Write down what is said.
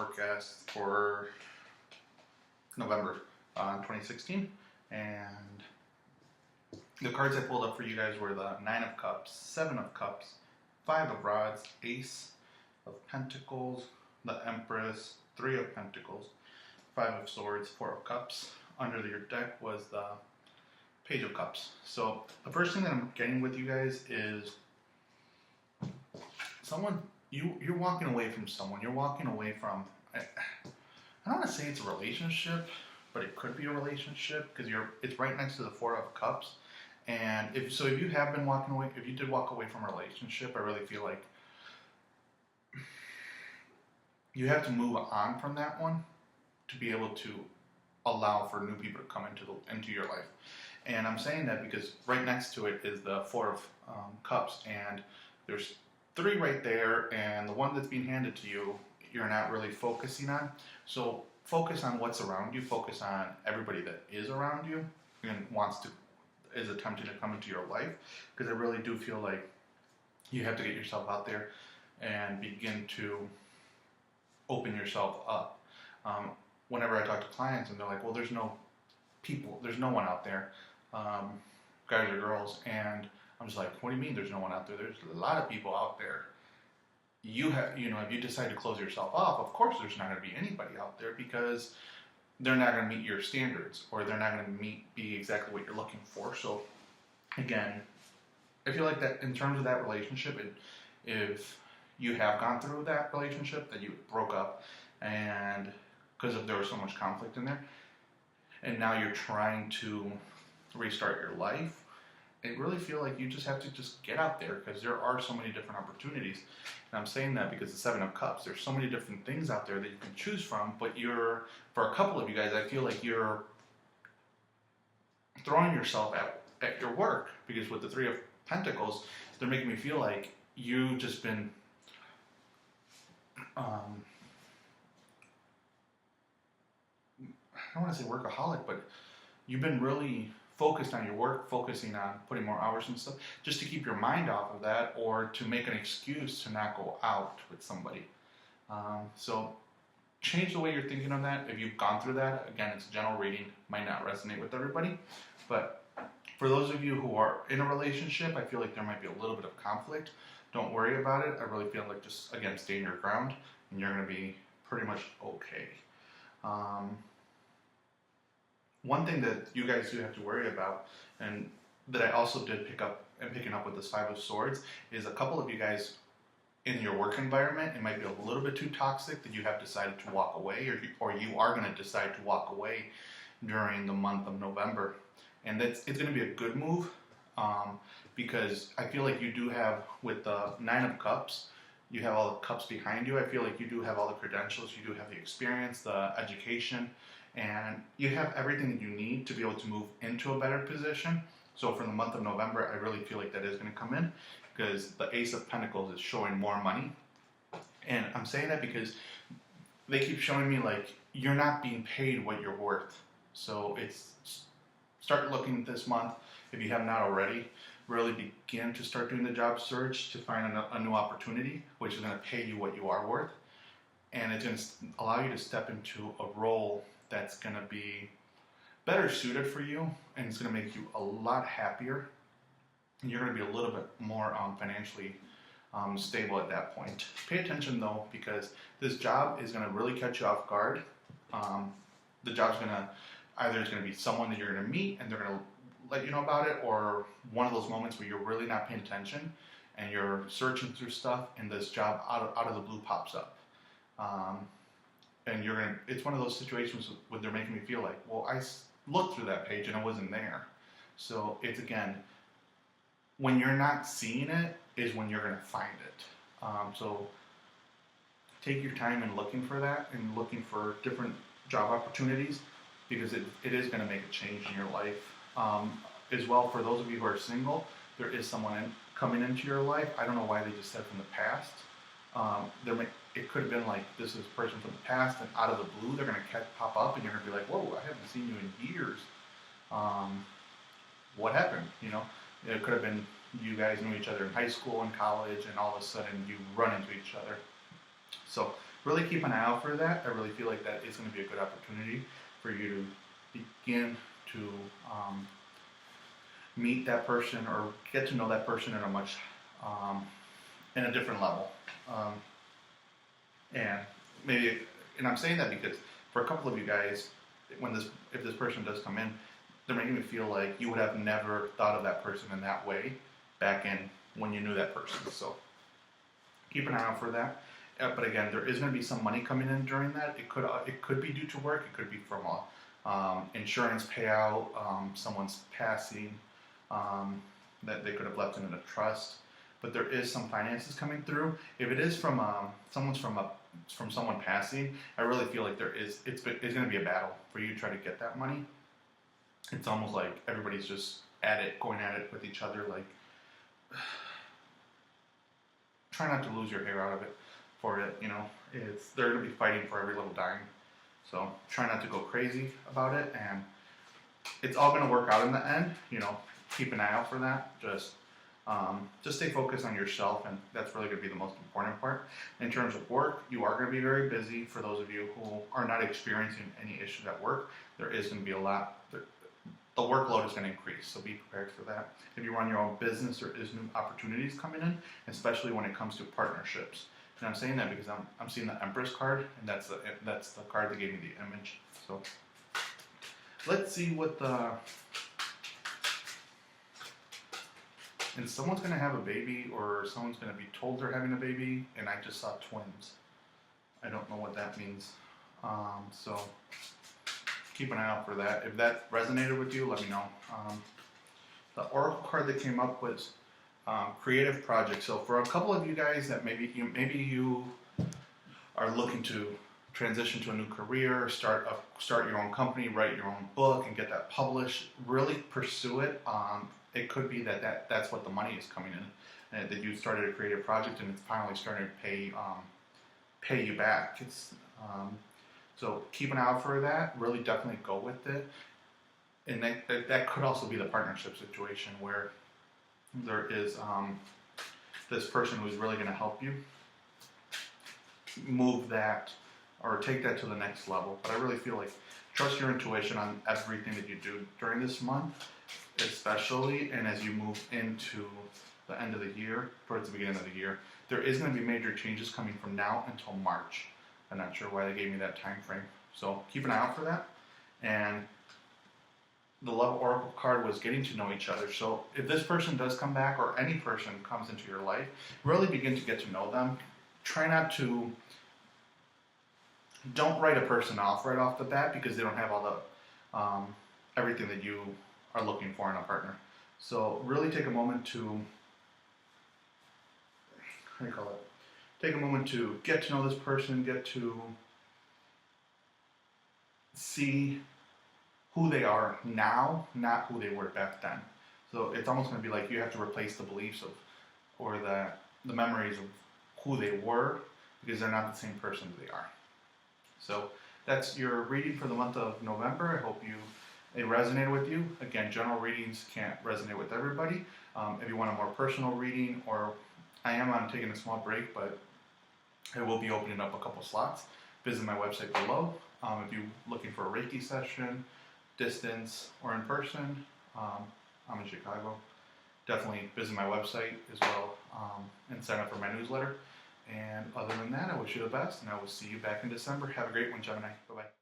forecast for November 2016, and the cards I pulled up for you guys were the Nine of Cups, Seven of Cups, Five of Rods, Ace of Pentacles, the Empress, Three of Pentacles, Five of Swords, Four of Cups. Under your deck was the Page of Cups. So the first thing that I'm getting with you guys is you're walking away from someone. You're walking away from, I don't want to say it's a relationship, but it could be a relationship because it's right next to the Four of Cups. And if you have been walking away, if you did walk away from a relationship, I really feel like you have to move on from that one to be able to allow for new people to come into your life. And I'm saying that because right next to it is the Four of Cups, and there's three right there, and the one that's being handed to you, you're not really focusing on. So focus on what's around you. Focus on everybody that is around you and is attempting to come into your life, because I really do feel like you have to get yourself out there and begin to open yourself up. Whenever I talk to clients and they're like, well, there's no one out there, guys or girls, and I'm just like, what do you mean there's no one out there? There's a lot of people out there. If you decide to close yourself off, of course there's not going to be anybody out there, because they're not going to meet your standards, or they're not going to be exactly what you're looking for. So again, I feel like that in terms of that relationship, if you have gone through that relationship, that you broke up, and because there was so much conflict in there, and now you're trying to restart your life, I really feel like you just have to just get out there, because there are so many different opportunities. And I'm saying that because the Seven of Cups, there's so many different things out there that you can choose from, but for a couple of you guys, I feel like you're throwing yourself at your work, because with the Three of Pentacles, they're making me feel like you've just been I don't want to say workaholic, but you've been really focused on your work, focusing on putting more hours and stuff, just to keep your mind off of that, or to make an excuse to not go out with somebody. So change the way you're thinking on that. If you've gone through that, again, it's a general reading, might not resonate with everybody, but for those of you who are in a relationship, I feel like there might be a little bit of conflict. Don't worry about it. I really feel like just, again, stay your ground, and you're going to be pretty much okay. One thing that you guys do have to worry about, and that I also did picking up with this Five of Swords, is a couple of you guys in your work environment, it might be a little bit too toxic that you have decided to walk away, or you are going to decide to walk away during the month of November. And it's going to be a good move, because I feel like you do have, with the Nine of Cups, you have all the cups behind you. I feel like you do have all the credentials, you do have the experience, the education, and you have everything that you need to be able to move into a better position. So for the month of November, I really feel like that is going to come in, because the Ace of Pentacles is showing more money. And I'm saying that because they keep showing me like you're not being paid what you're worth. So start looking this month, if you have not already, really begin to start doing the job search to find a new opportunity, which is going to pay you what you are worth. And it's going to allow you to step into a role that's going to be better suited for you, and it's going to make you a lot happier. And you're going to be a little bit more financially stable at that point. Pay attention though, because this job is going to really catch you off guard. The job's going to, either it's going to be someone that you're going to meet and they're going to let you know about it, or one of those moments where you're really not paying attention and you're searching through stuff and this job out of the blue pops up. And it's one of those situations where they're making me feel like, well, I looked through that page and it wasn't there. So it's, again, when you're not seeing it is when you're going to find it. So take your time in looking for that and looking for different job opportunities, because it is going to make a change in your life. As well, for those of you who are single, there is someone coming into your life. I don't know why they just said from the past. It could have been like, this is a person from the past, and out of the blue they're going to pop up, and you're going to be like, whoa, I haven't seen you in years. What happened? It could have been you guys knew each other in high school and college, and all of a sudden you run into each other. So really keep an eye out for that. I really feel like that is going to be a good opportunity for you to begin to meet that person or get to know that person in a much in a different level. And maybe, and I'm saying that because for a couple of you guys, if this person does come in, they're making me feel like you would have never thought of that person in that way back in when you knew that person. So keep an eye out for that. But again, there is going to be some money coming in during that. It could be due to work. It could be from a insurance payout, someone's passing, that they could have left in a trust. But there is some finances coming through. If it is from someone passing, I really feel like it's going to be a battle for you to try to get that money. It's almost like everybody's just going at it with each other, like try not to lose your hair out of it for it, they're going to be fighting for every little dime. So try not to go crazy about it, and it's all going to work out in the end. Keep an eye out for that. Just stay focused on yourself, and that's really going to be the most important part. In terms of work, you are going to be very busy. For those of you who are not experiencing any issues at work, there is going to be a lot. The workload is going to increase, so be prepared for that. If you run your own business, there is new opportunities coming in, especially when it comes to partnerships. And I'm saying that because I'm seeing the Empress card, and that's the card that gave me the image. So let's see what and someone's going to have a baby, or someone's going to be told they're having a baby, and I just saw twins. I don't know what that means. So keep an eye out for that. If that resonated with you, let me know. The Oracle card that came up was creative project. So for a couple of you guys that maybe you are looking to transition to a new career, start your own company, write your own book, and get that published, really pursue it. It could be that's what the money is coming in, and that you started a creative project and it's finally starting to pay you back. So keep an eye out for that. Really, definitely go with it. And that could also be the partnership situation where there is this person who's really going to help you move that or take that to the next level. But I really feel like trust your intuition on everything that you do during this month, especially, and as you move into the end of the year, towards the beginning of the year, there is going to be major changes coming from now until March. I'm not sure why they gave me that time frame. So keep an eye out for that. And the Love Oracle card was getting to know each other. So if this person does come back, or any person comes into your life, really begin to get to know them. Try not to, don't write a person off right off the bat because they don't have all the, everything that you are looking for in a partner. So really take a moment to, take a moment to get to know this person, get to see who they are now, not who they were back then. So it's almost going to be like you have to replace the beliefs or the memories of who they were, because they're not the same person they are. So that's your reading for the month of November. I hope it resonated with you. Again, general readings can't resonate with everybody. If you want a more personal reading, or I'm taking a small break, but I will be opening up a couple slots. Visit my website below. If you're looking for a Reiki session, distance or in person, I'm in Chicago. Definitely visit my website as well, and sign up for my newsletter. And other than that, I wish you the best, and I will see you back in December. Have a great one, Gemini. Bye-bye.